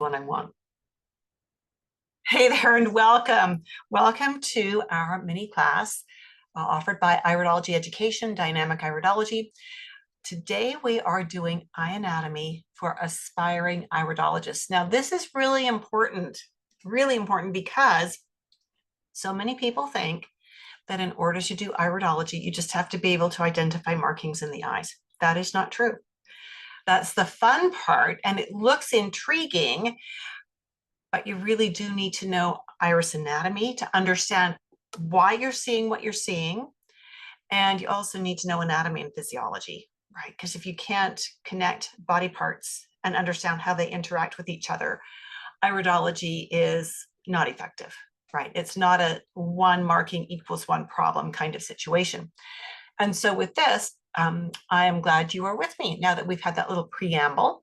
One on one. Hey there and welcome. Welcome to our mini class offered by Iridology Education, Dynamic Iridology. Today we are doing eye anatomy for aspiring iridologists. Now this is really important because so many people think that in order to do iridology, you just have to be able to identify markings in the eyes. That is not true. That's the fun part, and it looks intriguing, but you really do need to know iris anatomy to understand why you're seeing what you're seeing. And you also need to know anatomy and physiology, right? Because if you can't connect body parts and understand how they interact with each other, iridology is not effective, right? It's not a one marking equals one problem kind of situation. And so with this, I am glad you are with me now that we've had that little preamble.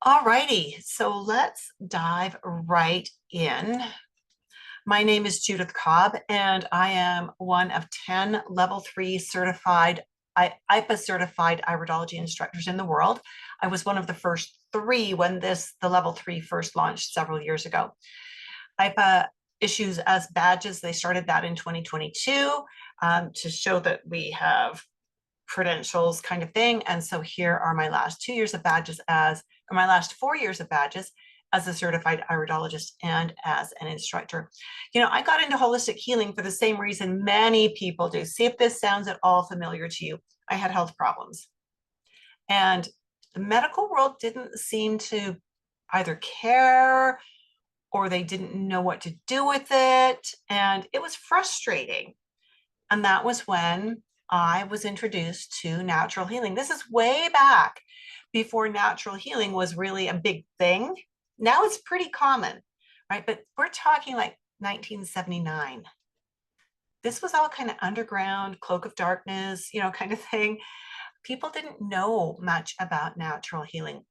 All righty, so let's dive right in. My name is Judith Cobb, and I am one of 10 level 3 certified, IPA certified iridology instructors in the world. I was one of the first 3 when the level 3 first launched several years ago. IPA issues as badges. They started that in 2022 to show that we have credentials kind of thing. And so here are my last 2 years of badges or my last 4 years of badges as a certified iridologist and as an instructor. You know, I got into holistic healing for the same reason many people do. See if this sounds at all familiar to you. I had health problems. And the medical world didn't seem to either care or they didn't know what to do with it. And it was frustrating. And that was when I was introduced to natural healing. This is way back before natural healing was really a big thing. Now it's pretty common, right? But we're talking like 1979. This was all kind of underground, cloak of darkness, you know, kind of thing. People didn't know much about natural healing.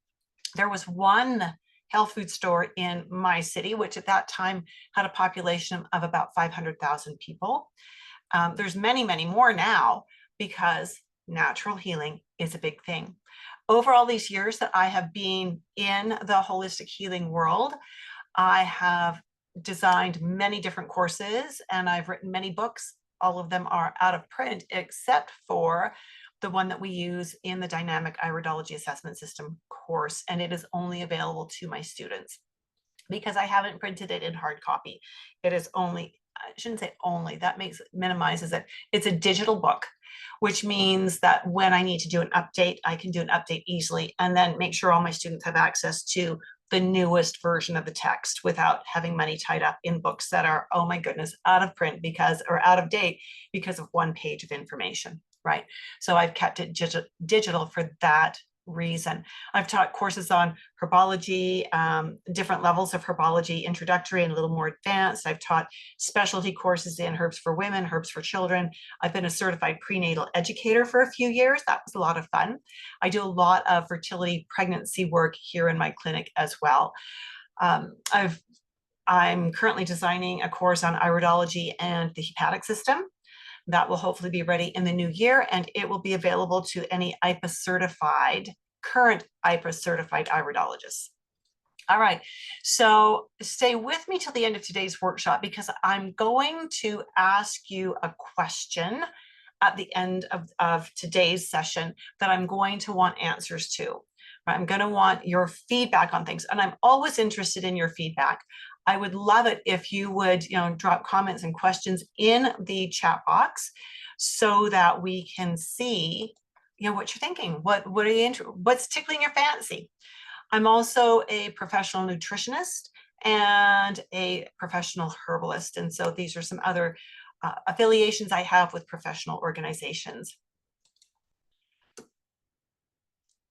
There was one health food store in my city, which at that time had a population of about 500,000 people. There's many, many more now because natural healing is a big thing. Over all these years that I have been in the holistic healing world, I have designed many different courses and I've written many books. All of them are out of print except for the one that we use in the Dynamic Iridology Assessment System course, and it is only available to my students because I haven't printed it in hard copy. It is only, I shouldn't say only, that minimizes it. It's a digital book, which means that when I need to do an update, I can do an update easily and then make sure all my students have access to the newest version of the text without having money tied up in books that are, oh my goodness, out of print or out of date because of one page of information, right? So I've kept it digital for that reason. I've taught courses on herbology, different levels of herbology, introductory and a little more advanced. I've taught specialty courses in herbs for women, herbs for children. I've been a certified prenatal educator for a few years. That was a lot of fun. I do a lot of fertility pregnancy work here in my clinic as well. I'm currently designing a course on iridology and the hepatic system. That will hopefully be ready in the new year, and it will be available to any current IPA certified iridologists. All right, so stay with me till the end of today's workshop because I'm going to ask you a question at the end of today's session that I'm going to want answers to. I'm going to want your feedback on things, and I'm always interested in your feedback. I would love it if you would, drop comments and questions in the chat box so that we can see, what you're thinking. What's tickling your fancy? I'm also a professional nutritionist and a professional herbalist, and so these are some other affiliations I have with professional organizations.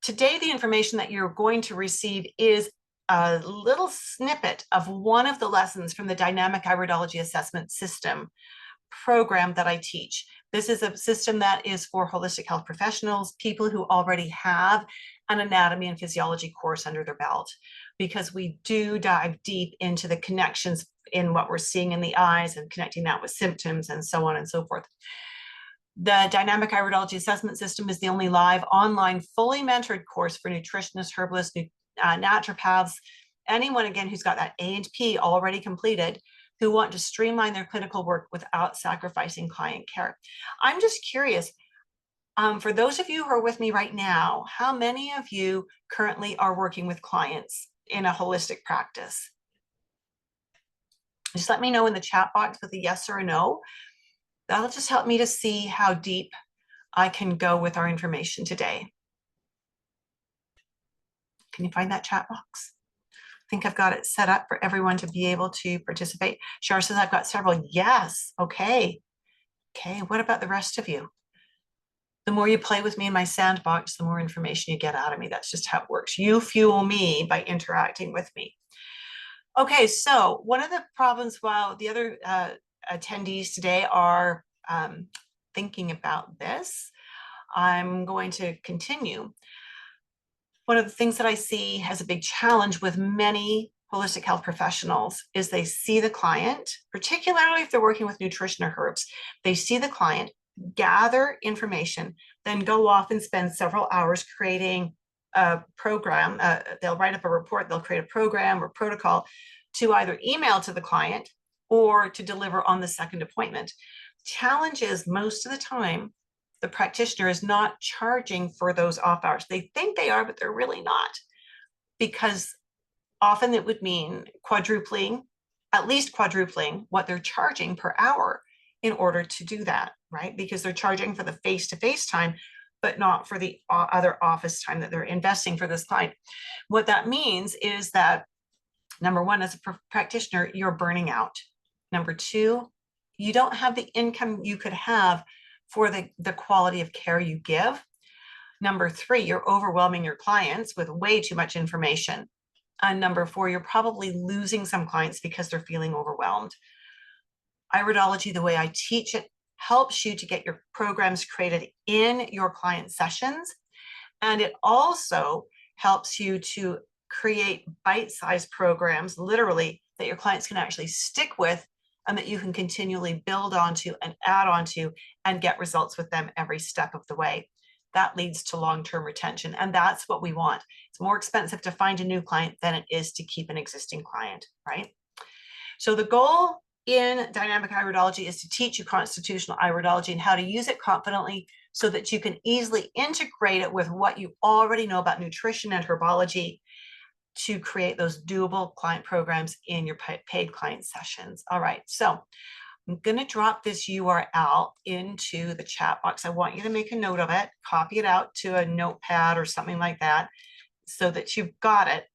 Today, the information that you're going to receive is a little snippet of one of the lessons from the Dynamic Iridology Assessment System program that I teach. This is a system that is for holistic health professionals, people who already have an anatomy and physiology course under their belt, because we do dive deep into the connections in what we're seeing in the eyes and connecting that with symptoms and so on and so forth. The Dynamic Iridology Assessment System is the only live online fully mentored course for nutritionists, herbalists, naturopaths, anyone again who's got that A&P already completed, who want to streamline their clinical work without sacrificing client care. I'm just curious, for those of you who are with me right now, how many of you currently are working with clients in a holistic practice? Just let me know in the chat box with a yes or a no. That'll just help me to see how deep I can go with our information today. Can you find that chat box? I think I've got it set up for everyone to be able to participate. Shar says I've got several. Yes. Okay. Okay. What about the rest of you? The more you play with me in my sandbox, the more information you get out of me. That's just how it works. You fuel me by interacting with me. Okay, so one of the problems while the other attendees today are thinking about this, I'm going to continue. One of the things that I see as a big challenge with many holistic health professionals is they see the client, particularly if they're working with nutrition or herbs, they see the client, gather information, then go off and spend several hours creating a program. They'll write up a report, they'll create a program or protocol to either email to the client or to deliver on the second appointment. Challenge is most of the time, the practitioner is not charging for those off hours. They think they are, but they're really not, because often it would mean quadrupling, at least quadrupling what they're charging per hour in order to do that, right? Because they're charging for the face-to-face time, but not for the other office time that they're investing for this client. What that means is that, number one, as a practitioner, you're burning out. Number two, you don't have the income you could have for the quality of care you give. Number three, you're overwhelming your clients with way too much information. And number four, you're probably losing some clients because they're feeling overwhelmed. Iridology, the way I teach it, helps you to get your programs created in your client sessions. And it also helps you to create bite-sized programs, literally, that your clients can actually stick with and that you can continually build onto and add onto and get results with them every step of the way. That leads to long-term retention, and that's what we want. It's more expensive to find a new client than it is to keep an existing client, right? So the goal in dynamic iridology is to teach you constitutional iridology and how to use it confidently so that you can easily integrate it with what you already know about nutrition and herbology to create those doable client programs in your paid client sessions. All right, so I'm going to drop this URL into the chat box. I want you to make a note of it, copy it out to a notepad or something like that so that you've got it,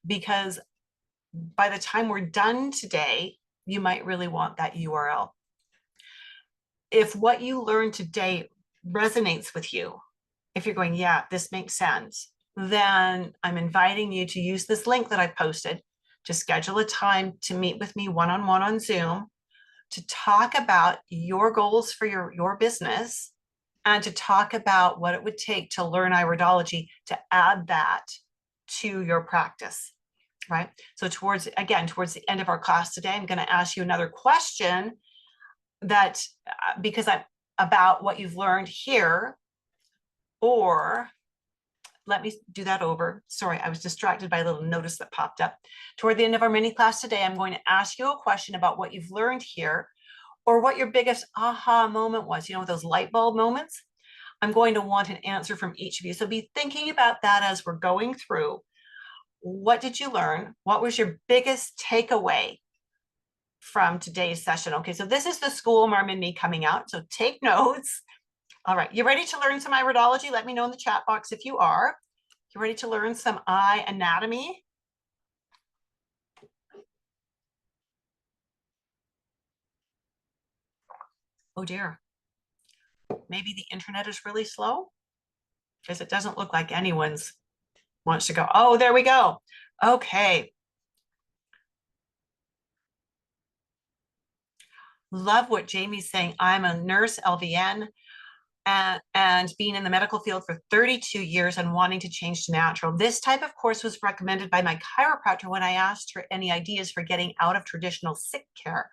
because by the time we're done today, you might really want that URL. If what you learned today resonates with you, if you're going, yeah, this makes sense, then I'm inviting you to use this link that I posted to schedule a time to meet with me one-on-one on Zoom, to talk about your goals for your business, and to talk about what it would take to learn iridology to add that to your practice, right? So towards the end of our class today, I'm going to ask you another question that, because I'm about what you've learned here, or let me do that over. Sorry, I was distracted by a little notice that popped up. Toward the end of our mini class today, I'm going to ask you a question about what you've learned here, or what your biggest aha moment was, those light bulb moments. I'm going to want an answer from each of you. So be thinking about that as we're going through. What did you learn? What was your biggest takeaway from today's session? Okay, so this is the school marm and me coming out. So take notes. All right, you ready to learn some iridology? Let me know in the chat box if you are. You ready to learn some eye anatomy? Oh dear. Maybe the internet is really slow, because it doesn't look like anyone's wants to go. Oh, there we go. Okay. Love what Jamie's saying. I'm a nurse, LVN, and being in the medical field for 32 years and wanting to change to natural. This type of course was recommended by my chiropractor when I asked her any ideas for getting out of traditional sick care.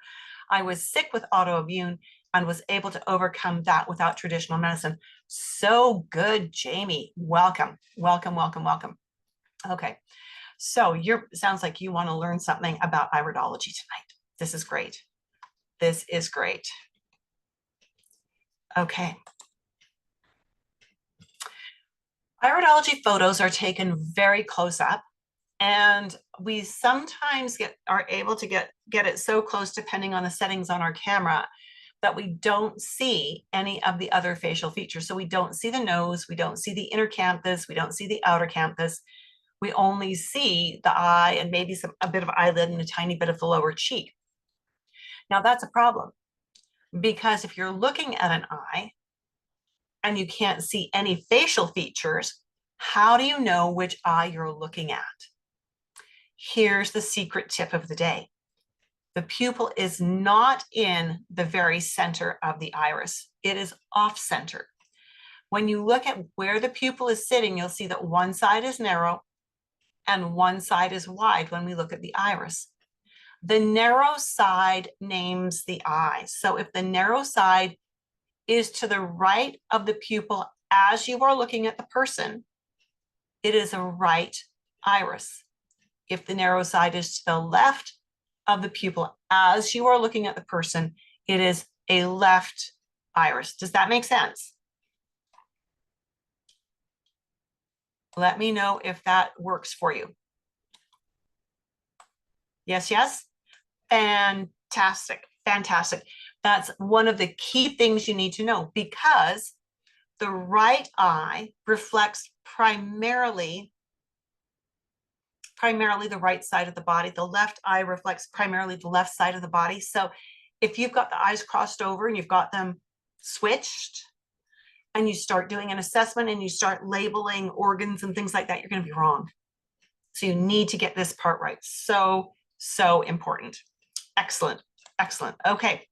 I was sick with autoimmune and was able to overcome that without traditional medicine. So good, Jamie. Welcome, welcome, welcome, welcome. Okay, so sounds like you want to learn something about iridology tonight. This is great. This is great. Okay. Iridology photos are taken very close up, and we sometimes are able to get it so close, depending on the settings on our camera, that we don't see any of the other facial features. So we don't see the nose, we don't see the inner canthus, we don't see the outer canthus. We only see the eye and maybe a bit of eyelid and a tiny bit of the lower cheek. Now that's a problem, because if you're looking at an eye and you can't see any facial features, how do you know which eye you're looking at? Here's the secret tip of the day. The pupil is not in the very center of the iris. It is off center. When you look at where the pupil is sitting, you'll see that one side is narrow and one side is wide when we look at the iris. The narrow side names the eye. So if the narrow side is to the right of the pupil as you are looking at the person, it is a right iris. If the narrow side is to the left of the pupil as you are looking at the person, it is a left iris. Does that make sense? Let me know if that works for you. Yes, yes? Fantastic, fantastic. That's one of the key things you need to know, because the right eye reflects primarily the right side of the body. The left eye reflects primarily the left side of the body. So if you've got the eyes crossed over and you've got them switched, and you start doing an assessment and you start labeling organs and things like that, you're going to be wrong. So you need to get this part right. So, so important. Excellent, excellent. Okay.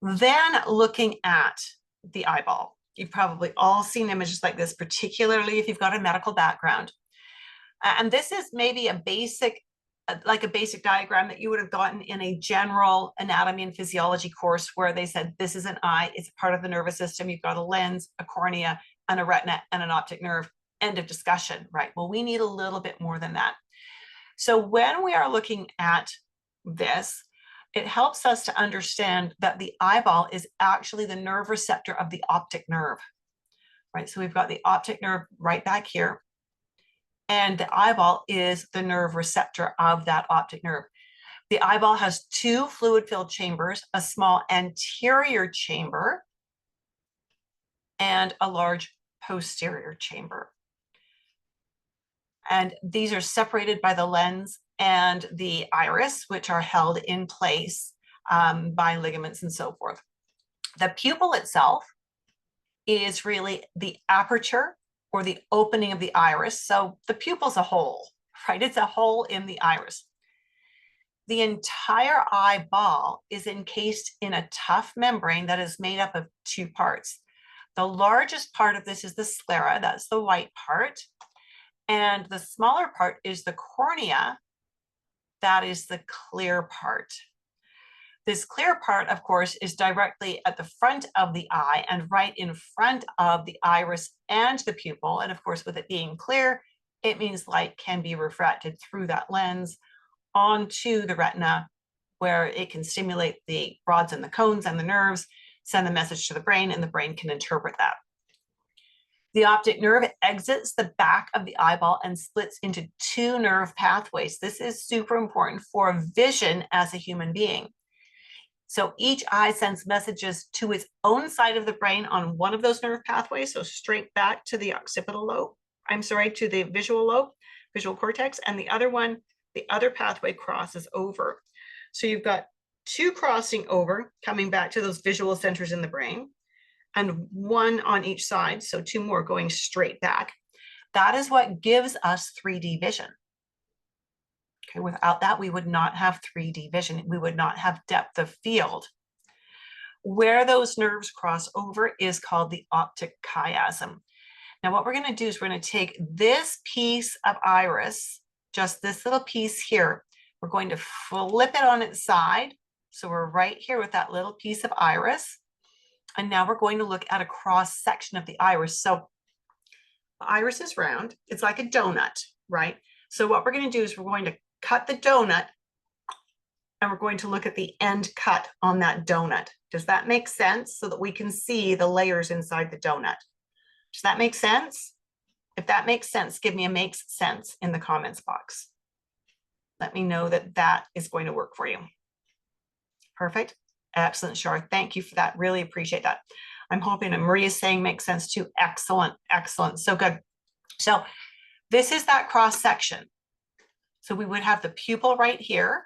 Then looking at the eyeball. You've probably all seen images like this, particularly if you've got a medical background. And this is maybe a basic diagram that you would have gotten in a general anatomy and physiology course, where they said, this is an eye, it's part of the nervous system. You've got a lens, a cornea, and a retina, and an optic nerve. End of discussion, right? Well, we need a little bit more than that. So when we are looking at this, it helps us to understand that the eyeball is actually the nerve receptor of the optic nerve, right? So we've got the optic nerve right back here, and the eyeball is the nerve receptor of that optic nerve. The eyeball has two fluid-filled chambers, a small anterior chamber and a large posterior chamber. And these are separated by the lens and the iris, which are held in place by ligaments and so forth. The pupil itself is really the aperture or the opening of the iris. So the pupil's a hole, right? It's a hole in the iris. The entire eyeball is encased in a tough membrane that is made up of two parts. The largest part of this is the sclera, that's the white part. And the smaller part is the cornea, that is the clear part. This clear part, of course, is directly at the front of the eye and right in front of the iris and the pupil. And of course, with it being clear, it means light can be refracted through that lens onto the retina, where it can stimulate the rods and the cones and the nerves, send the message to the brain, and the brain can interpret that. The optic nerve exits the back of the eyeball and splits into two nerve pathways. This is super important for vision as a human being. So each eye sends messages to its own side of the brain on one of those nerve pathways, so straight back to the occipital lobe, to the visual lobe, visual cortex, and the other one, the other pathway crosses over. So you've got two crossing over, coming back to those visual centers in the brain, and one on each side, so two more going straight back. That is what gives us 3D vision. Okay, without that, we would not have 3D vision. We would not have depth of field. Where those nerves cross over is called the optic chiasm. Now, what we're going to do is we're going to take this piece of iris, just this little piece here, we're going to flip it on its side. So we're right here with that little piece of iris. And now we're going to look at a cross section of the iris. So iris is round. It's like a donut, right? So what we're going to do is we're going to cut the donut and we're going to look at the end cut on that donut. Does that make sense? So that we can see the layers inside the donut. Does that make sense? If that makes sense, give me a makes sense in the comments box. Let me know that that is going to work for you. Perfect. Excellent, Shar. Thank you for that. Really appreciate that. I'm hoping, and Maria is saying makes sense too. Excellent, excellent. So good. So this is that cross section. So we would have the pupil right here.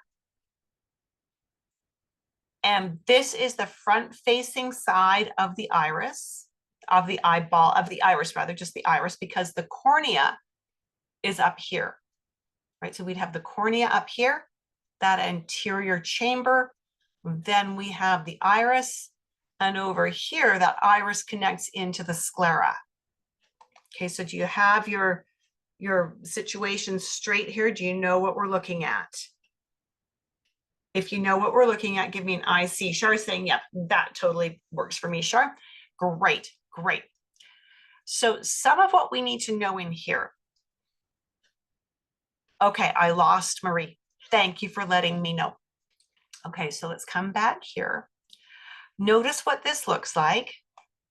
And this is the front facing side of the iris, of the eyeball, of the iris rather, just the iris, because the cornea is up here, right? So we'd have the cornea up here, that anterior chamber. Then we have the iris, and over here, that iris connects into the sclera. Okay, so do you have your situation straight here? Do you know what we're looking at? If you know what we're looking at, give me an IC. Shar is saying, yep, that totally works for me, Shar. Great, great. So some of what we need to know in here. Okay, I lost Marie. Thank you for letting me know. Okay, so let's come back here. Notice what this looks like.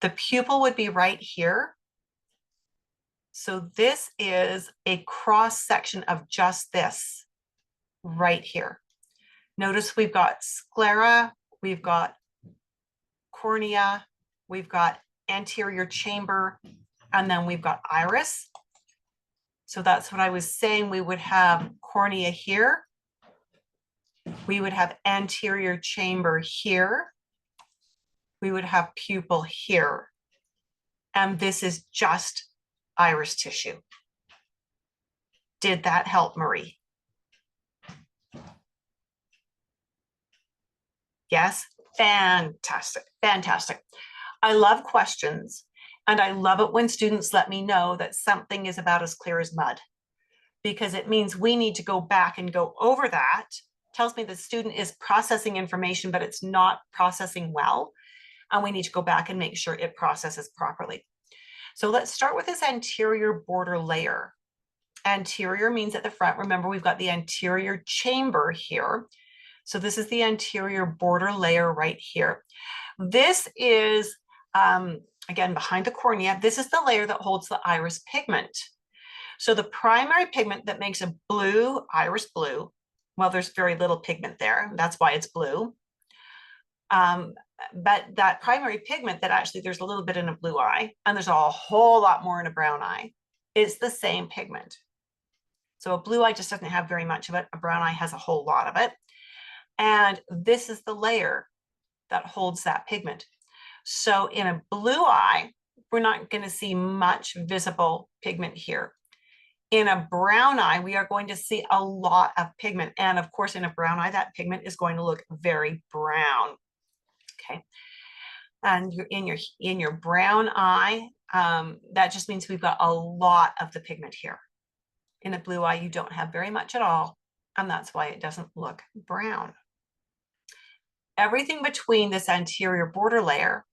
The pupil would be right here. So this is a cross section of just this right here. Notice we've got sclera, we've got cornea, we've got anterior chamber, and then we've got iris. So that's what I was saying. We would have cornea here. We would have anterior chamber here. We would have pupil here. And this is just iris tissue. Did that help, Marie? Yes? Fantastic, fantastic. I love questions, and I love it when students let me know that something is about as clear as mud, because it means we need to go back and go over that. Tells me the student is processing information, but it's not processing well, and we need to go back and make sure it processes properly. So let's start with this anterior border layer. Anterior means at the front. Remember, we've got the anterior chamber here. So this is the anterior border layer right here. This is, again, behind the cornea. This is the layer that holds the iris pigment. So the primary pigment that makes a blue, iris blue, well, there's very little pigment there. That's why it's blue. But that primary pigment that actually there's a little bit in a blue eye, and there's a whole lot more in a brown eye, is the same pigment. So a blue eye just doesn't have very much of it. A brown eye has a whole lot of it. And this is the layer that holds that pigment. So in a blue eye, we're not going to see much visible pigment here. In a brown eye, we are going to see a lot of pigment. And of course, in a brown eye, that pigment is going to look very brown. Okay. And you're in your brown eye, that just means we've got a lot of the pigment here. In a blue eye, you don't have very much at all. And that's why it doesn't look brown. Everything between this anterior border layer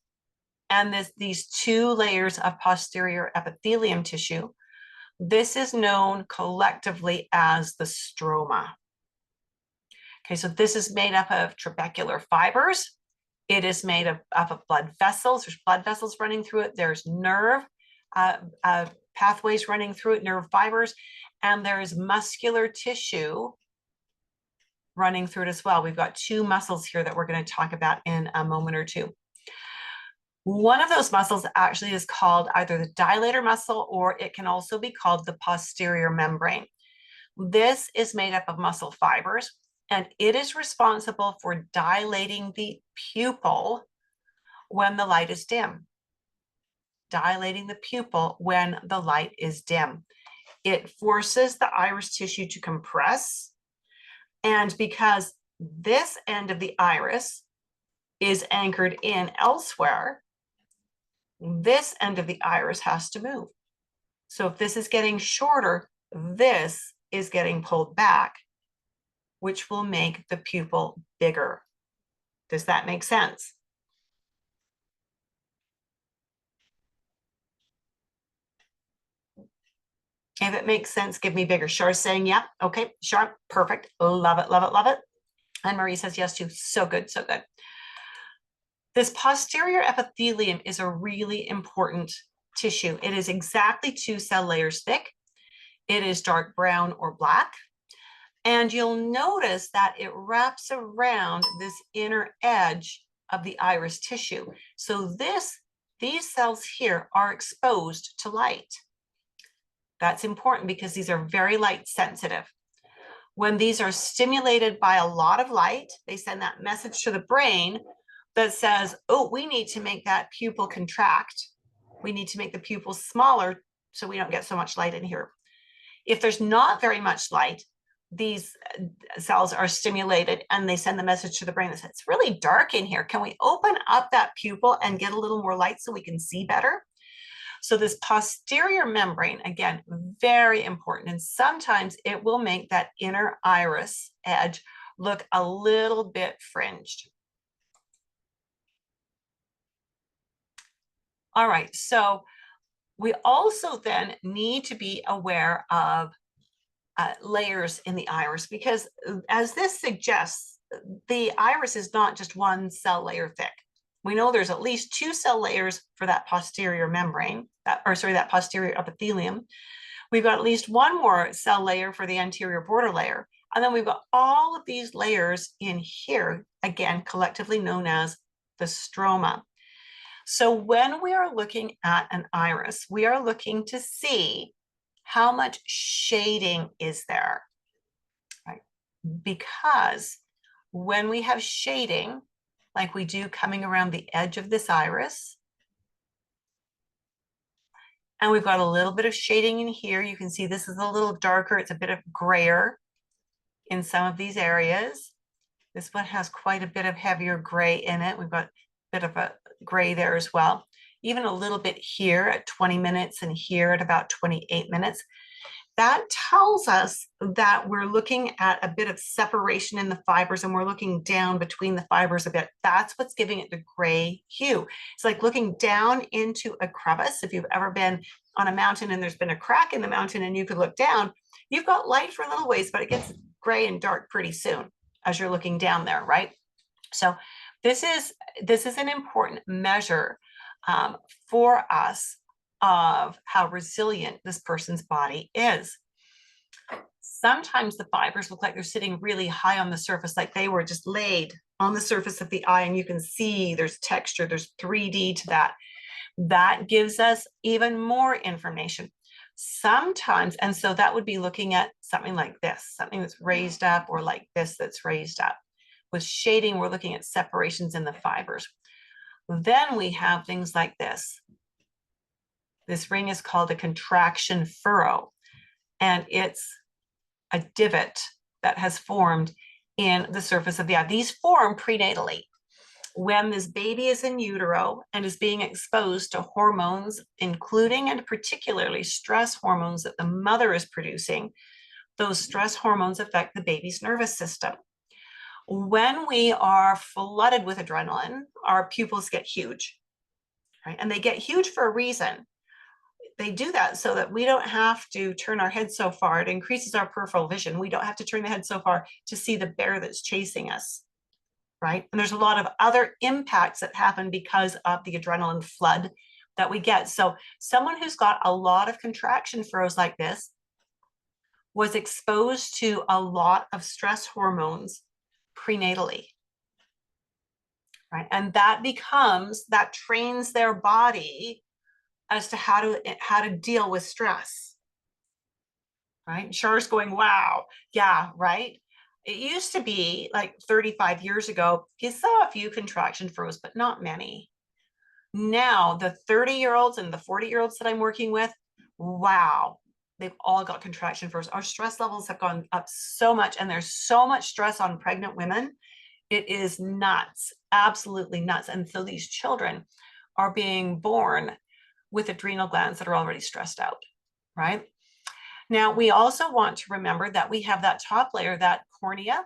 and these two layers of posterior epithelium tissue, this is known collectively as the stroma. Okay, so this is made up of trabecular fibers. It is made up of blood vessels. There's blood vessels running through it. There's nerve pathways running through it, nerve fibers, and there's muscular tissue running through it as well. We've got two muscles here that we're going to talk about in a moment or two. One of those muscles actually is called either the dilator muscle, or it can also be called the posterior membrane. This is made up of muscle fibers, and it is responsible for dilating the pupil when the light is dim. Dilating the pupil when the light is dim. It forces the iris tissue to compress. And because this end of the iris is anchored in elsewhere, this end of the iris has to move. So if this is getting shorter, this is getting pulled back, which will make the pupil bigger. Does that make sense? If it makes sense, give me bigger. Char's saying, yeah, okay, Char, perfect. Love it, love it, love it. And Marie says yes too. So good, so good. This posterior epithelium is a really important tissue. It is exactly 2 cell layers thick. It is dark brown or black. And you'll notice that it wraps around this inner edge of the iris tissue. So these cells here are exposed to light. That's important because these are very light sensitive. When these are stimulated by a lot of light, they send that message to the brain that says, oh, we need to make that pupil contract. We need to make the pupil smaller so we don't get so much light in here. If there's not very much light, these cells are stimulated and they send the message to the brain that says, it's really dark in here. Can we open up that pupil and get a little more light so we can see better? So this posterior membrane, again, very important. And sometimes it will make that inner iris edge look a little bit fringed. All right, so we also then need to be aware of layers in the iris, because as this suggests, the iris is not just 1 cell layer thick. We know there's at least 2 cell layers for that posterior membrane, that posterior epithelium. We've got at least 1 more cell layer for the anterior border layer. And then we've got all of these layers in here, again, collectively known as the stroma. So when we are looking at an iris, we are looking to see how much shading is there, right? Because when we have shading, like we do coming around the edge of this iris, and we've got a little bit of shading in here. You can see this is a little darker. It's a bit of grayer in some of these areas. This one has quite a bit of heavier gray in it. We've got a bit of a gray there as well. Even a little bit here at 20 minutes and here at about 28 minutes. That tells us that we're looking at a bit of separation in the fibers and we're looking down between the fibers a bit. That's what's giving it the gray hue. It's like looking down into a crevice. If you've ever been on a mountain and there's been a crack in the mountain and you could look down, you've got light for a little ways, but it gets gray and dark pretty soon as you're looking down there, right? So this is an important measure for us of how resilient this person's body is. Sometimes the fibers look like they're sitting really high on the surface, like they were just laid on the surface of the eye, and you can see there's texture, there's 3D to that. That gives us even more information. Sometimes, and so that would be looking at something like this, something that's raised up, or like this that's raised up. With shading, we're looking at separations in the fibers. Then we have things like this. This ring is called a contraction furrow, and it's a divot that has formed in the surface of the eye. These form prenatally. When this baby is in utero and is being exposed to hormones, including and particularly stress hormones that the mother is producing, those stress hormones affect the baby's nervous system. When we are flooded with adrenaline, our pupils get huge, right? And they get huge for a reason. They do that so that we don't have to turn our head so far. It increases our peripheral vision. We don't have to turn the head so far to see the bear that's chasing us, right? And there's a lot of other impacts that happen because of the adrenaline flood that we get. So someone who's got a lot of contraction furrows like this was exposed to a lot of stress hormones prenatally, right? And that trains their body as to how to deal with stress, right? Char's going, wow, yeah, right? It used to be like 35 years ago, you saw a few contraction furrows, but not many. Now, the 30-year-olds and the 40-year-olds that I'm working with, wow, they've all got contraction furrows. Our stress levels have gone up so much, and there's so much stress on pregnant women. It is nuts, absolutely nuts. And so these children are being born with adrenal glands that are already stressed out, right? Now, we also want to remember that we have that top layer, that cornea.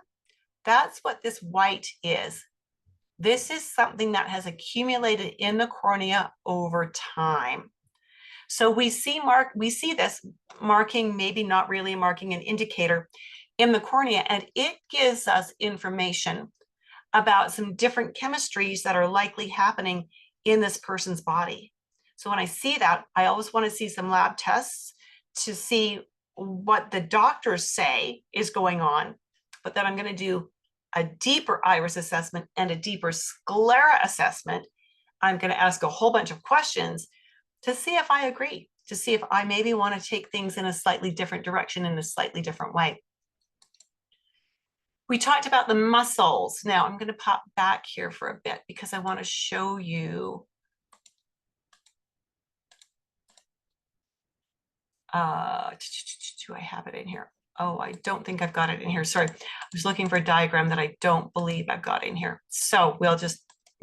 That's what this white is. This is something that has accumulated in the cornea over time. So we see this marking, maybe not really marking, an indicator in the cornea, and it gives us information about some different chemistries that are likely happening in this person's body. So when I see that, I always want to see some lab tests to see what the doctors say is going on, but then I'm going to do a deeper iris assessment and a deeper sclera assessment. I'm going to ask a whole bunch of questions to see if I agree, to see if I maybe want to take things in a slightly different direction, in a slightly different way. We talked about the muscles. Now I'm going to pop back here for a bit because I want to show you do I have it in here? Oh, I don't think I've got it in here. Sorry, I was looking for a diagram that I don't believe I've got in here. So we'll just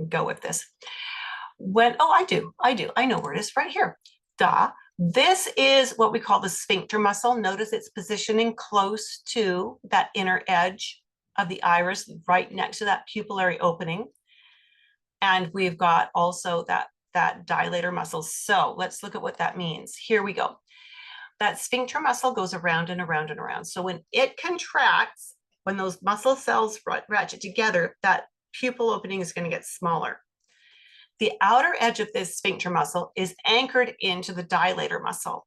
go with this. I do. I know where it is, right here. Duh. This is what we call the sphincter muscle. Notice it's positioning close to that inner edge of the iris, right next to that pupillary opening. And we've got also that dilator muscle. So let's look at what that means. Here we go. That sphincter muscle goes around and around and around. So when it contracts, when those muscle cells ratchet together, that pupil opening is going to get smaller. The outer edge of this sphincter muscle is anchored into the dilator muscle.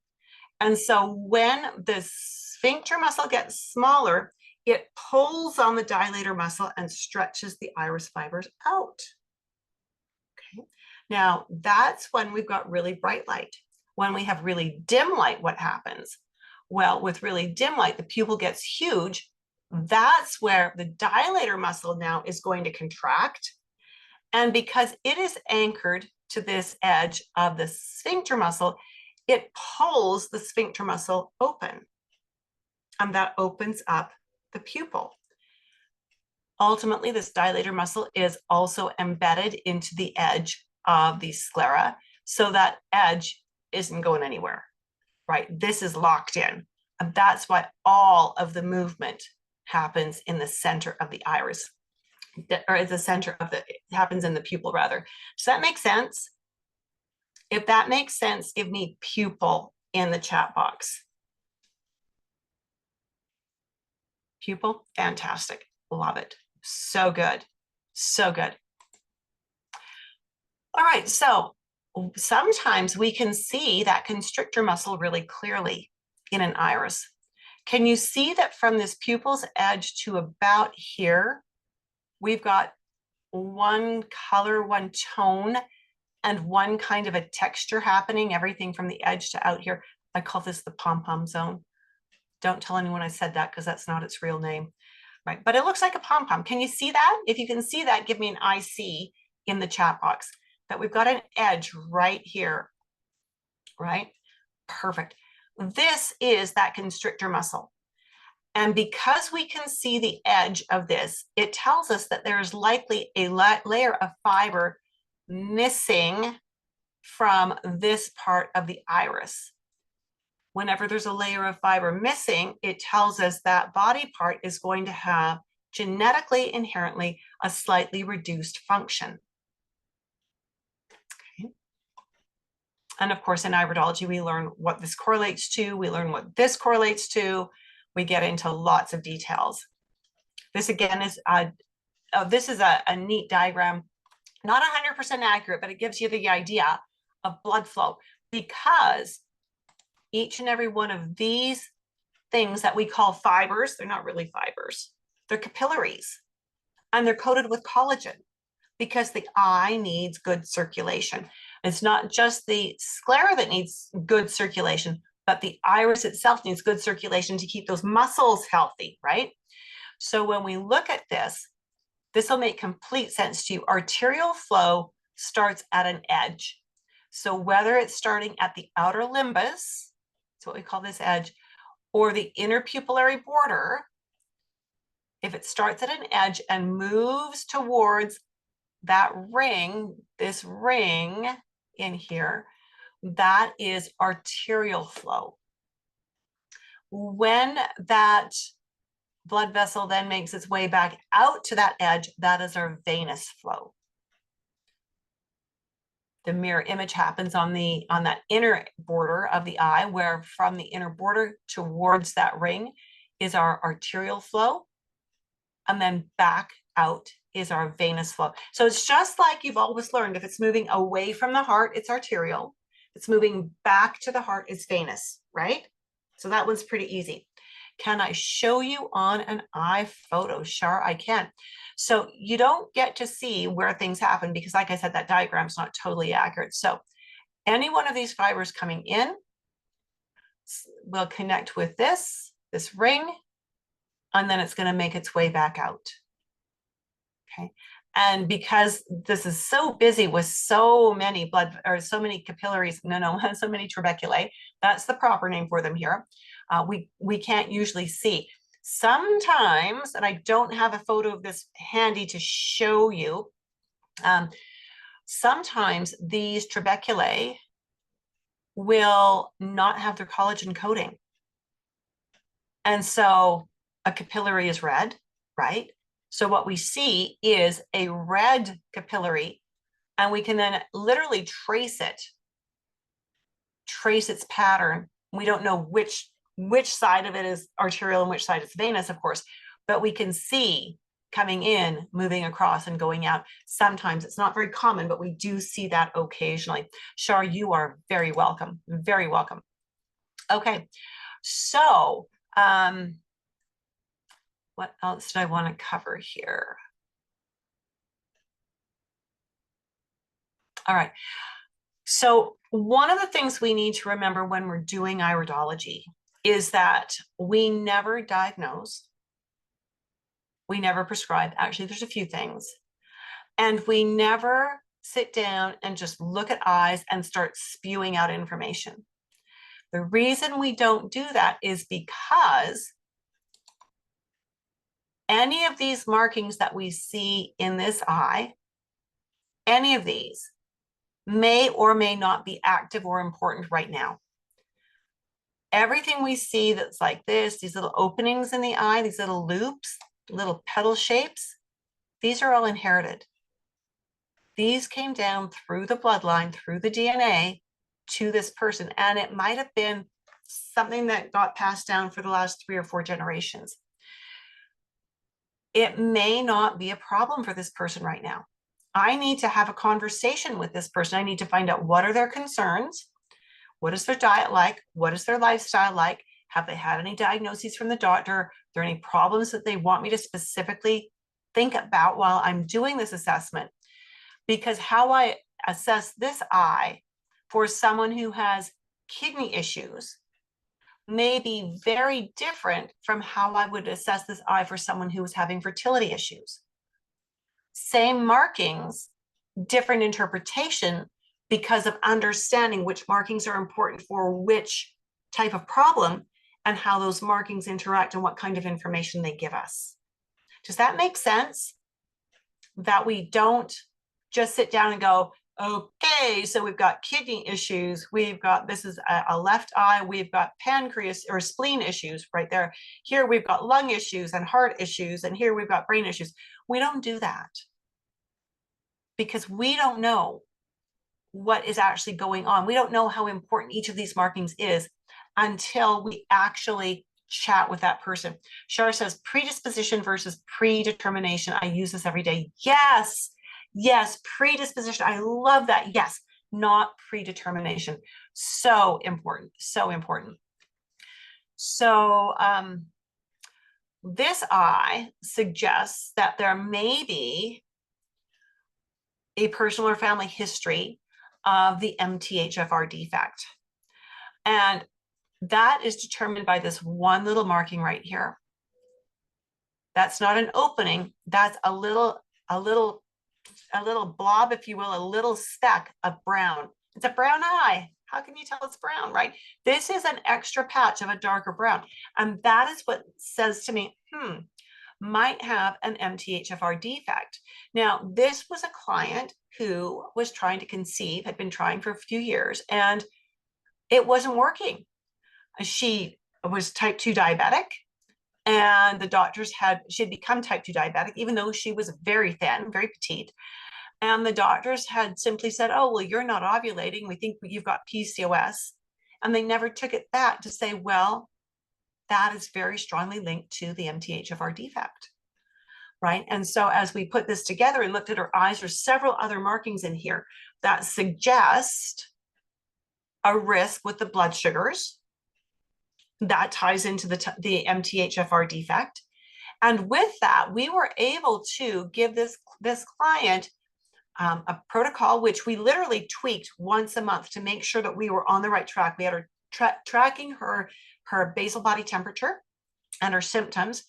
And so when the sphincter muscle gets smaller, it pulls on the dilator muscle and stretches the iris fibers out. Okay. Now, that's when we've got really bright light. When we have really dim light, what happens? Well, with really dim light, the pupil gets huge. That's where the dilator muscle now is going to contract. And because it is anchored to this edge of the sphincter muscle, it pulls the sphincter muscle open. And that opens up the pupil. Ultimately, this dilator muscle is also embedded into the edge of the sclera, so that edge isn't going anywhere, right? This is locked in. And that's why all of the movement happens in the center of the iris, or the center of it happens in the pupil rather. Does that make sense? If that makes sense, give me pupil in the chat box. Pupil, fantastic, love it. So good, so good. All right, so sometimes we can see that constrictor muscle really clearly in an iris. Can you see that from this pupil's edge to about here, we've got one color, one tone, and one kind of a texture happening, everything from the edge to out here. I call this the pom-pom zone. Don't tell anyone I said that because that's not its real name, right? But it looks like a pom-pom. Can you see that? If you can see that, give me an IC in the chat box. That we've got an edge right here, right? Perfect. This is that constrictor muscle. And because we can see the edge of this, it tells us that there's likely a layer of fiber missing from this part of the iris. Whenever there's a layer of fiber missing, it tells us that body part is going to have genetically, inherently, a slightly reduced function. Okay. And of course, in iridology, we learn what this correlates to. We learn what this correlates to. We get into lots of details. This again is this is a neat diagram, not 100% accurate, but it gives you the idea of blood flow, because each and every one of these things that we call fibers, they're not really fibers, they're capillaries, and they're coated with collagen because the eye needs good circulation. It's not just the sclera that needs good circulation, but the iris itself needs good circulation to keep those muscles healthy, right? So when we look at this, this will make complete sense to you. Arterial flow starts at an edge. So whether it's starting at the outer limbus, that's what we call this edge, or the inner pupillary border, if it starts at an edge and moves towards that ring, this ring in here, that is arterial flow. When that blood vessel then makes its way back out to that edge, that is our venous flow. The mirror image happens on that inner border of the eye, where from the inner border towards that ring is our arterial flow, and then back out is our venous flow. So it's just like you've always learned, if it's moving away from the heart, it's arterial. If it's moving back to the heart, it's venous, right? So that one's pretty easy. Can I show you on an eye photo? Sure, I can. So you don't get to see where things happen because, like I said, that diagram's not totally accurate. So any one of these fibers coming in will connect with this ring, and then it's going to make its way back out. Okay. And because this is so busy with so many blood or so many capillaries, so many trabeculae, that's the proper name for them here. We can't usually see. Sometimes, and I don't have a photo of this handy to show you, sometimes these trabeculae will not have their collagen coating. And so a capillary is red, right? So what we see is a red capillary, and we can then literally trace its pattern. We don't know which side of it is arterial and which side is venous, of course, but we can see coming in, moving across and going out. Sometimes it's not very common, but we do see that occasionally. Shar, you are very welcome. Very welcome. Okay, so what else did I want to cover here? All right. So one of the things we need to remember when we're doing iridology is that we never diagnose, we never prescribe. Actually, there's a few things. And we never sit down and just look at eyes and start spewing out information. The reason we don't do that is because any of these markings that we see in this eye, any of these may or may not be active or important right now. Everything we see that's like this, these little openings in the eye, these little loops, little petal shapes, these are all inherited. These came down through the bloodline, through the DNA to this person. And it might have been something that got passed down for the last 3 or 4 generations. It may not be a problem for this person right now. I need to have a conversation with this person. I need to find out what are their concerns. What is their diet like? What is their lifestyle like? Have they had any diagnoses from the doctor? Are there any problems that they want me to specifically think about while I'm doing this assessment? Because how I assess this eye for someone who has kidney issues may be very different from how I would assess this eye for someone who is having fertility issues. Same markings, different interpretation because of understanding which markings are important for which type of problem and how those markings interact and what kind of information they give us. Does that make sense? That we don't just sit down and go, okay, so we've got kidney issues, we've got, this is a left eye, we've got pancreas or spleen issues right there. Here we've got lung issues and heart issues, and here we've got brain issues. We don't do that because we don't know what is actually going on. We don't know how important each of these markings is until we actually chat with that person. Shar says predisposition versus predetermination. I use this every day. Yes, yes, predisposition. I love that. Yes, not predetermination. So important, so important. So this eye suggests that there may be a personal or family history of the MTHFR defect. And that is determined by this one little marking right here. That's not an opening. That's a little blob, if you will, a little speck of brown. It's a brown eye. How can you tell it's brown, right? This is an extra patch of a darker brown. And that is what says to me, might have an MTHFR defect. Now, this was a client who was trying to conceive, had been trying for a few years, and it wasn't working. She was type 2 diabetic, and the doctors she had become type 2 diabetic, even though she was very thin, very petite. And the doctors had simply said, oh, well, you're not ovulating. We think you've got PCOS. And they never took it back to say, well, that is very strongly linked to the MTHFR defect, right? And so as we put this together and looked at her eyes, there's several other markings in here that suggest a risk with the blood sugars. That ties into the MTHFR defect. And with that, we were able to give this client a protocol, which we literally tweaked once a month to make sure that we were on the right track. We had her tracking her basal body temperature and her symptoms.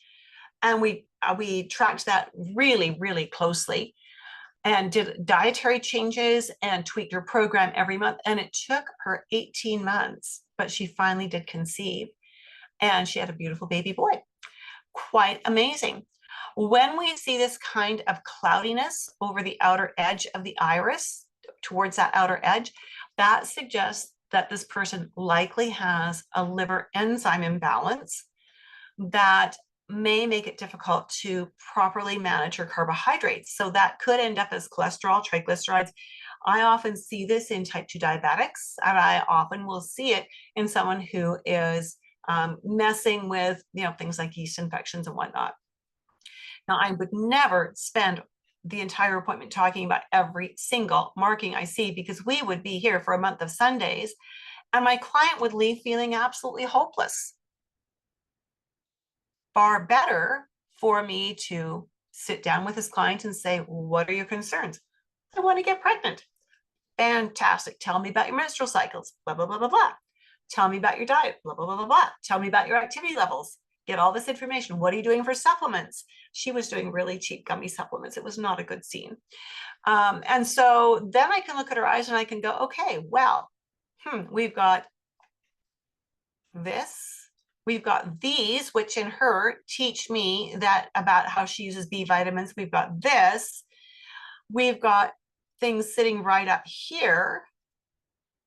And we tracked that really, really closely and did dietary changes and tweaked her program every month. And it took her 18 months, but she finally did conceive. And she had a beautiful baby boy. Quite amazing. When we see this kind of cloudiness over the outer edge of the iris, towards that outer edge, that suggests that this person likely has a liver enzyme imbalance that may make it difficult to properly manage her carbohydrates. So that could end up as cholesterol, triglycerides. I often see this in type 2 diabetics, and I often will see it in someone who is messing with, things like yeast infections and whatnot. Now, I would never spend the entire appointment talking about every single marking I see, because we would be here for a month of Sundays and my client would leave feeling absolutely hopeless. Far better for me to sit down with this client and say, what are your concerns? I want to get pregnant. Fantastic. Tell me about your menstrual cycles, blah, blah, blah, blah, blah. Tell me about your diet, blah, blah, blah, blah, blah. Tell me about your activity levels. Get all this information. What are you doing for supplements? She was doing really cheap gummy supplements. It was not a good scene. And so then I can look at her eyes and I can go, okay, well, we've got this. We've got these, which in her teach me that about how she uses B vitamins. We've got this. We've got things sitting right up here,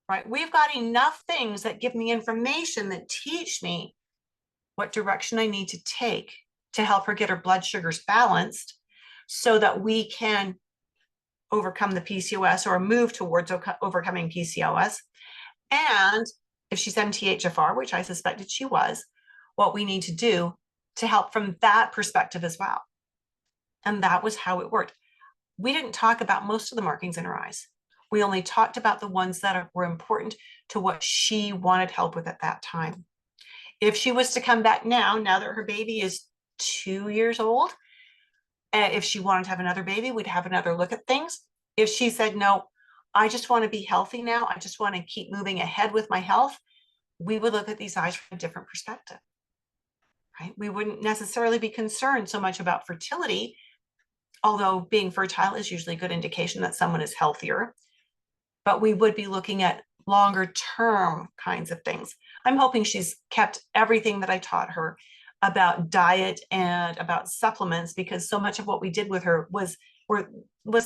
right? We've got enough things that give me information that teach me what direction I need to take to help her get her blood sugars balanced so that we can overcome the PCOS or move towards overcoming PCOS. And if she's MTHFR, which I suspected she was, what we need to do to help from that perspective as well. And that was how it worked. We didn't talk about most of the markings in her eyes. We only talked about the ones that were important to what she wanted help with at that time. If she was to come back now that her baby is 2 years old, if she wanted to have another baby, we'd have another look at things. If she said, no, I just want to be healthy now, I just want to keep moving ahead with my health, we would look at these eyes from a different perspective, right? We wouldn't necessarily be concerned so much about fertility, although being fertile is usually a good indication that someone is healthier, but we would be looking at longer term kinds of things. I'm hoping she's kept everything that I taught her about diet and about supplements, because so much of what we did with her was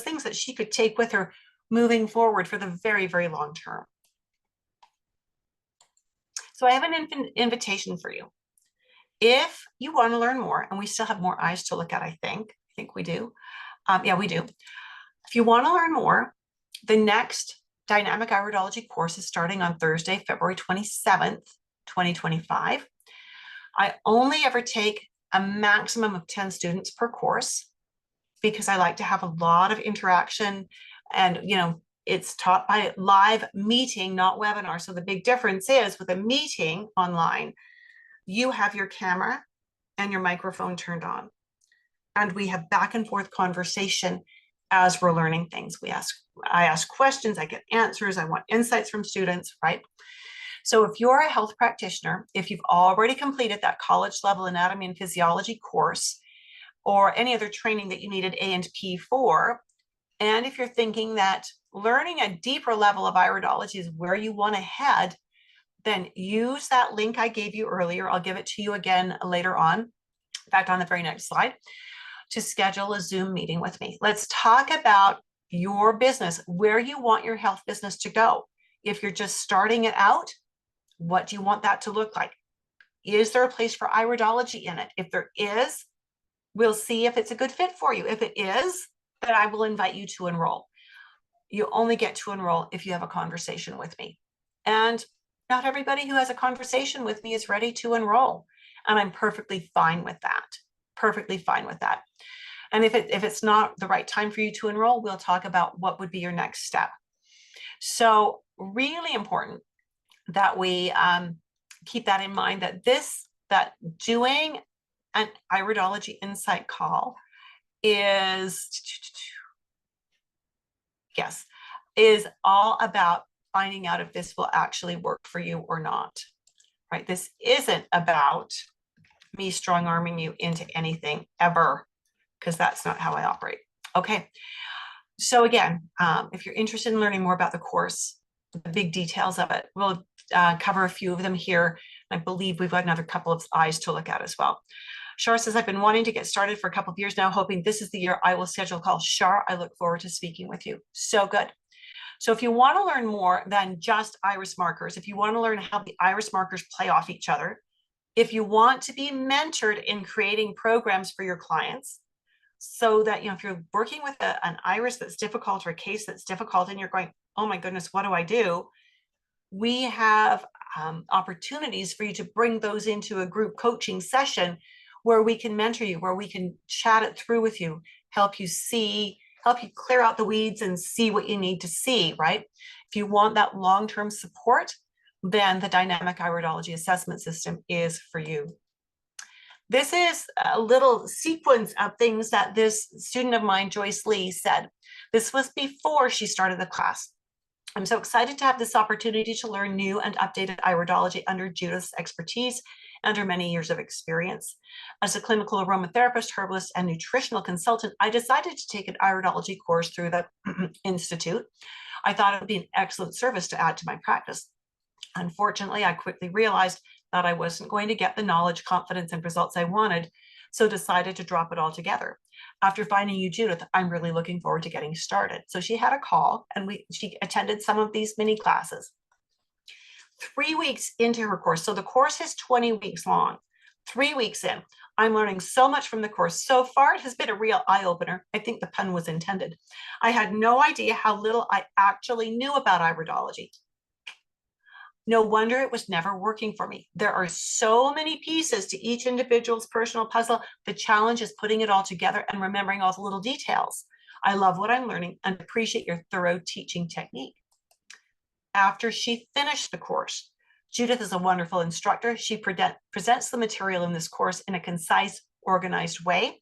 things that she could take with her moving forward for the very, very long term. So I have an invitation for you. If you want to learn more, and we still have more eyes to look at, I think we do. Yeah, we do. If you want to learn more, the next Dynamic Iridology course is starting on Thursday, February 27th, 2025. I only ever take a maximum of 10 students per course because I like to have a lot of interaction, and it's taught by live meeting, not webinar. So the big difference is with a meeting online, you have your camera and your microphone turned on, and we have back and forth conversation as we're learning things. I ask questions, I get answers, I want insights from students, right? So if you're a health practitioner, if you've already completed that college level anatomy and physiology course, or any other training that you needed A and P for, and if you're thinking that learning a deeper level of iridology is where you want to head, then use that link I gave you earlier. I'll give it to you again later on. In fact, on the very next slide, to schedule a Zoom meeting with me. Let's talk about your business, where you want your health business to go. If you're just starting it out, what do you want that to look like? Is there a place for iridology in it? If there is, we'll see if it's a good fit for you. If it is, that I will invite you to enroll. You only get to enroll if you have a conversation with me. And not everybody who has a conversation with me is ready to enroll. And I'm perfectly fine with that. Perfectly fine with that. And if it's not the right time for you to enroll, we'll talk about what would be your next step. So really important that we keep that in mind, that doing an Iridology Insight call is all about finding out if this will actually work for you or not, right? This isn't about me strong arming you into anything ever, because that's not how I operate. Okay. So again, if you're interested in learning more about the course, the big details of it, we'll cover a few of them here. I believe we've got another couple of eyes to look at as well. Shar says, I've been wanting to get started for a couple of years now, hoping this is the year I will schedule a call. Shar, I look forward to speaking with you. So good. So if you want to learn more than just iris markers, if you want to learn how the iris markers play off each other, if you want to be mentored in creating programs for your clients, so that, if you're working with an iris that's difficult or a case that's difficult and you're going, oh my goodness, what do I do? We have opportunities for you to bring those into a group coaching session where we can mentor you, where we can chat it through with you, help you clear out the weeds and see what you need to see, right? If you want that long-term support, then the dynamic iridology assessment system is for you. This is a little sequence of things that this student of mine, Joyce Lee, said. This was before she started the class. I'm so excited to have this opportunity to learn new and updated iridology under Judith's expertise and her many years of experience. As a clinical aromatherapist, herbalist, and nutritional consultant, I decided to take an iridology course through the Institute. I thought it would be an excellent service to add to my practice. Unfortunately, I quickly realized that I wasn't going to get the knowledge, confidence, and results I wanted, so decided to drop it all together. After finding you, Judith, I'm really looking forward to getting started. So she had a call and she attended some of these mini classes. 3 weeks into her course, so the course is 20 weeks long. 3 weeks in, I'm learning so much from the course. So far, it has been a real eye-opener. I think the pun was intended. I had no idea how little I actually knew about iridology. No wonder it was never working for me. There are so many pieces to each individual's personal puzzle. The challenge is putting it all together and remembering all the little details. I love what I'm learning and appreciate your thorough teaching technique. After she finished the course, Judith is a wonderful instructor. She presents the material in this course in a concise, organized way.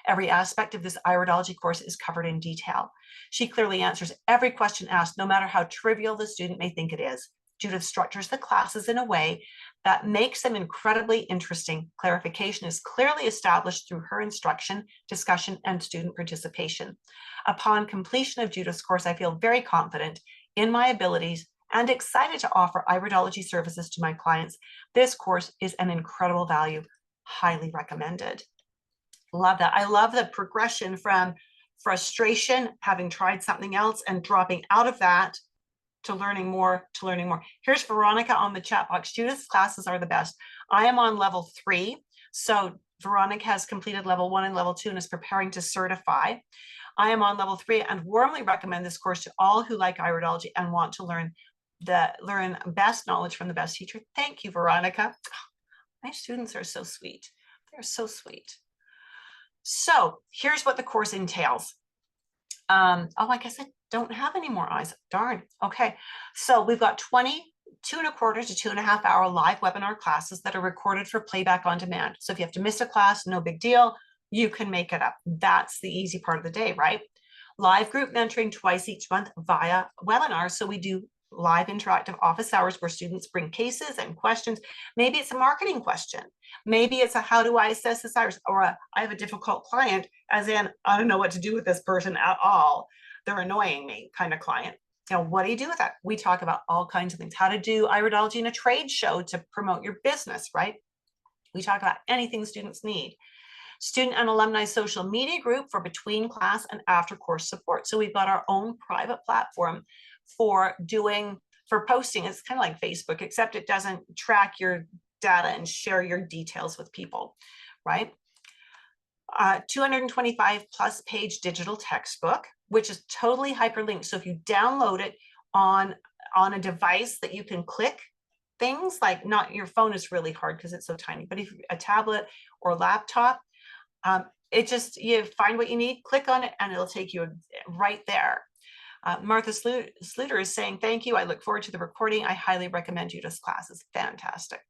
Every aspect of this iridology course is covered in detail. She clearly answers every question asked, no matter how trivial the student may think it is. Judith structures the classes in a way that makes them incredibly interesting. Clarification is clearly established through her instruction, discussion, and student participation. Upon completion of Judith's course, I feel very confident in my abilities and excited to offer iridology services to my clients. This course is an incredible value, highly recommended. Love that. I love the progression from frustration, having tried something else and dropping out of that, to learning more. Here's Veronica on the chat box. Judith's classes are the best. I am on level 3. So Veronica has completed level 1 and level 2 and is preparing to certify. I am on level 3 and warmly recommend this course to all who like iridology and want to learn best knowledge from the best teacher. Thank you, Veronica. My students are so sweet. They're so sweet. So here's what the course entails. I guess I don't have any more eyes. Darn. Okay. So we've got 2.25 to 2.5 hour live webinar classes that are recorded for playback on demand. So if you have to miss a class, no big deal. You can make it up. That's the easy part of the day, right? Live group mentoring twice each month via webinar. So we do live interactive office hours where students bring cases and questions. Maybe it's a marketing question. Maybe it's a how do I assess this iris, or I have a difficult client, as in I don't know what to do with this person at all. They're annoying me kind of client. What do you do with that? We talk about all kinds of things. How to do iridology in a trade show to promote your business, right? We talk about anything students need. Student and alumni social media group for between class and after course support. So we've got our own private platform for posting. It's kind of like Facebook, except it doesn't track your data and share your details with people, right? 225 plus page digital textbook, which is totally hyperlinked. So if you download it on a device that you can click things, like not your phone is really hard because it's so tiny, but if a tablet or laptop, it just, you find what you need, click on it, and it'll take you right there. Martha Sluter is saying, thank you. I look forward to the recording. I highly recommend Judith's classes. Fantastic.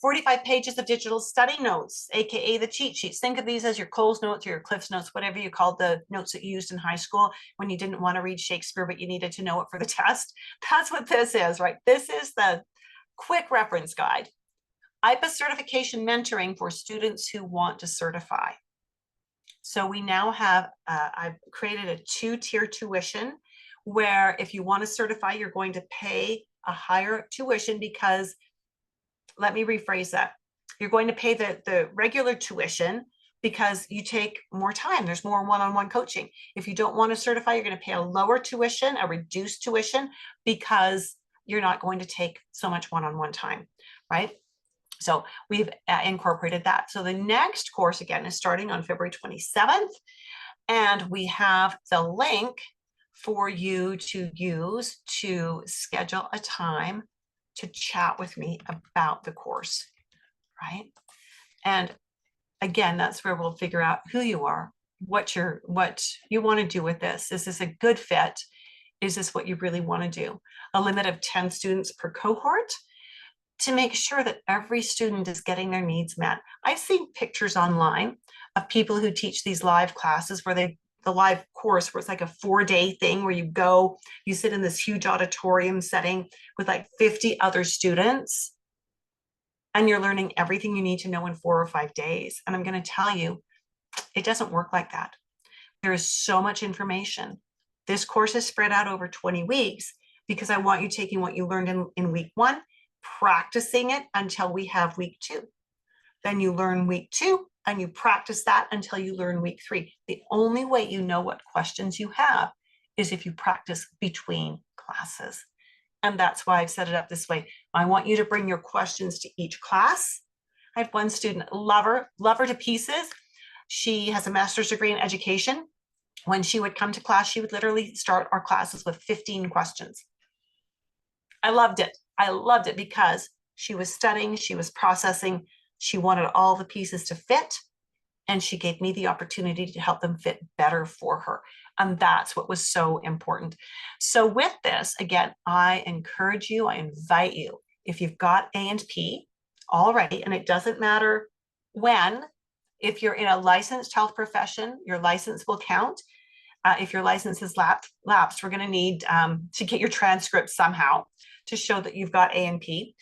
45 pages of digital study notes, AKA the cheat sheets. Think of these as your Coles notes or your Cliff's notes, whatever you called the notes that you used in high school when you didn't want to read Shakespeare, but you needed to know it for the test. That's what this is, right? This is the quick reference guide. IPA certification mentoring for students who want to certify. So we now have, I've created a 2-tier tuition where if you want to certify, you're going to pay a higher tuition because, let me rephrase that. You're going to pay the regular tuition because you take more time. There's more one-on-one coaching. If you don't want to certify, you're going to pay a lower tuition, a reduced tuition, because you're not going to take so much one-on-one time, right? So we've incorporated that. So the next course, again, is starting on February 27th. And we have the link for you to use to schedule a time to chat with me about the course, right? And again, that's where we'll figure out who you are, what you want to do with this. Is this a good fit? Is this what you really want to do? A limit of 10 students per cohort to make sure that every student is getting their needs met. I've seen pictures online of people who teach these live classes where the live course where it's like a 4-day thing where you go, you sit in this huge auditorium setting with like 50 other students and you're learning everything you need to know in 4 or 5 days. And I'm going to tell you, it doesn't work like that. There is so much information. This course is spread out over 20 weeks because I want you taking what you learned in week 1, practicing it until we have week 2. Then you learn week 2 and you practice that until you learn week 3. The only way you know what questions you have is if you practice between classes. And that's why I've set it up this way. I want you to bring your questions to each class. I have one student, love her to pieces. She has a master's degree in education. When she would come to class, she would literally start our classes with 15 questions. I loved it. I loved it because she was studying, she was processing, she wanted all the pieces to fit, and she gave me the opportunity to help them fit better for her. And that's what was so important. So with this, again, I encourage you, I invite you, if you've got A and P already, and it doesn't matter when, if you're in a licensed health profession, your license will count. If your license is lapsed, we're going to need to get your transcript somehow to show that you've got A and P.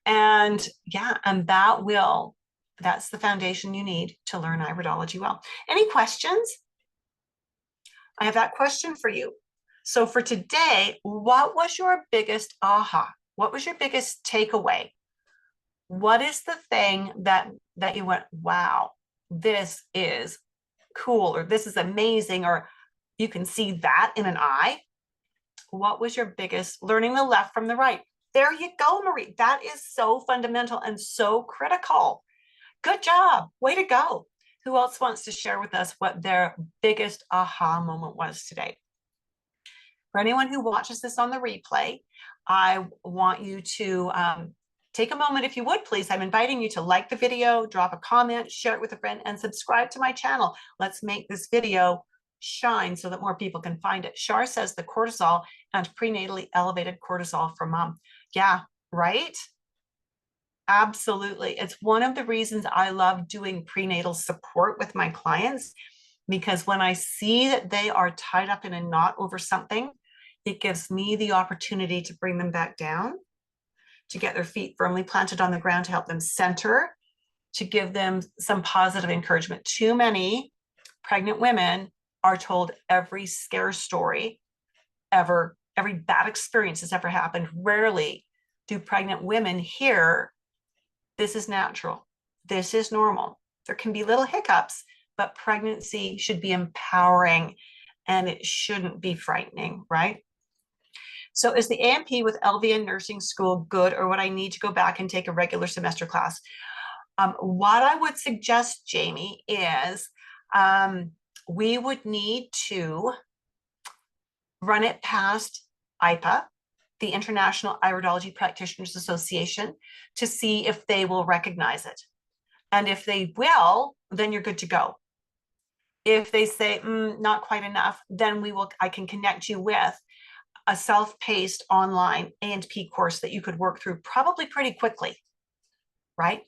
And yeah, and that's the foundation you need to learn iridology well. Any questions? I have that question for you. So for today, what was your biggest aha? What was your biggest takeaway? What is the thing that you went, wow, this is cool, or this is amazing, or you can see that in an eye? What was your biggest, learning the left from the right? There you go, Marie. That is so fundamental and so critical. Good job. Way to go. Who else wants to share with us what their biggest aha moment was today? For anyone who watches this on the replay, I want you to take a moment, if you would, please. I'm inviting you to like the video, drop a comment, share it with a friend, and subscribe to my channel. Let's make this video shine so that more people can find it. Shar says the cortisol and prenatally elevated cortisol for mom. Yeah, right? Absolutely. It's one of the reasons I love doing prenatal support with my clients, because when I see that they are tied up in a knot over something, it gives me the opportunity to bring them back down, to get their feet firmly planted on the ground, to help them center, to give them some positive encouragement. Too many pregnant women are told every scare story ever, every bad experience that's ever happened. Rarely do pregnant women hear, this is natural, this is normal. There can be little hiccups, but pregnancy should be empowering and it shouldn't be frightening, right? So is the AMP with LVN nursing school good, or would I need to go back and take a regular semester class? What I would suggest, Jamie, is we would need to run it past IPA, the International Iridology Practitioners Association, to see if they will recognize it. And if they will, then you're good to go. If they say not quite enough, then I can connect you with a self-paced online A&P course that you could work through probably pretty quickly, right?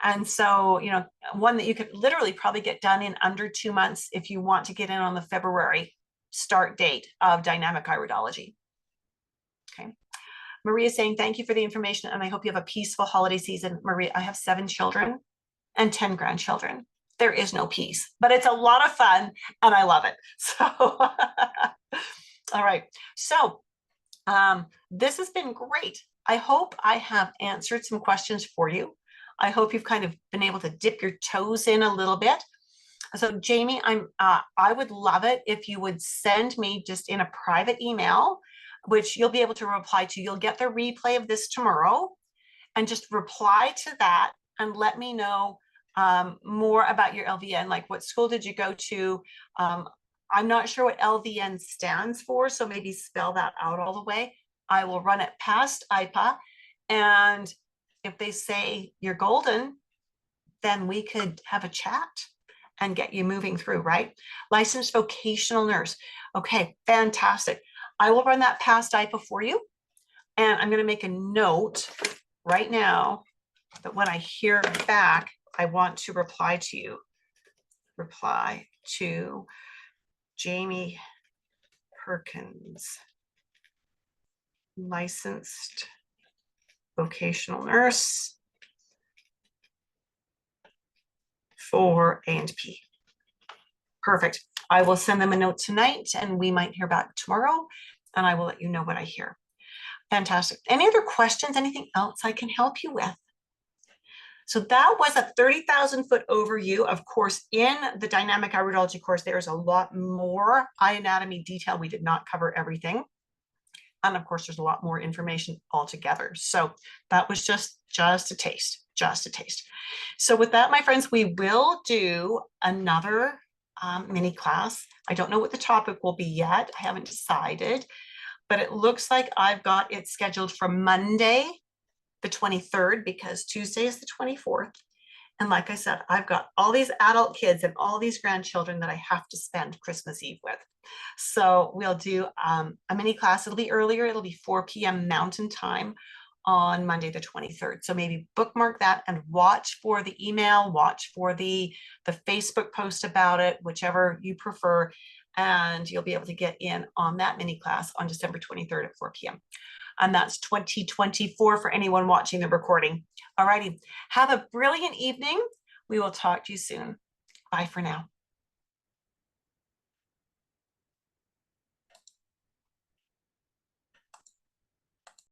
And so, you know, one that you could literally probably get done in under 2 months if you want to get in on the February start date of dynamic iridology. Okay. Maria is saying, thank you for the information, and I hope you have a peaceful holiday season. Maria, I have 7 children and 10 grandchildren. There is no peace, but it's a lot of fun and I love it. So, all right. So this has been great. I hope I have answered some questions for you. I hope you've kind of been able to dip your toes in a little bit. So Jamie, I would love it if you would send me just in a private email, which you'll be able to reply to. You'll get the replay of this tomorrow, and just reply to that and let me know more about your LVN, like what school did you go to? I'm not sure what LVN stands for, so maybe spell that out all the way. I will run it past IPA, and if they say you're golden, then we could have a chat and get you moving through, right? Licensed vocational nurse. Okay, fantastic. I will run that past IPA for you, and I'm going to make a note right now that when I hear back, I want to reply to you. Reply to Jamie Perkins, licensed vocational nurse for A&P. Perfect. I will send them a note tonight, and we might hear back tomorrow, and I will let you know what I hear. Fantastic. Any other questions? Anything else I can help you with? So that was a 30,000-foot overview. Of course, in the dynamic iridology course, there's a lot more eye anatomy detail. We did not cover everything. And of course, there's a lot more information altogether. So that was just a taste, just a taste. So with that, my friends, we will do another mini class. I don't know what the topic will be yet. I haven't decided, but it looks like I've got it scheduled for Monday, the 23rd, because Tuesday is the 24th. And like I said, I've got all these adult kids and all these grandchildren that I have to spend Christmas Eve with. So we'll do a mini class. It'll be earlier. It'll be 4 p.m. Mountain Time on Monday, the 23rd. So maybe bookmark that and watch for the email, watch for the Facebook post about it, whichever you prefer. And you'll be able to get in on that mini class on December 23rd at 4 p.m. And that's 2024 for anyone watching the recording. All righty. Have a brilliant evening. We will talk to you soon. Bye for now.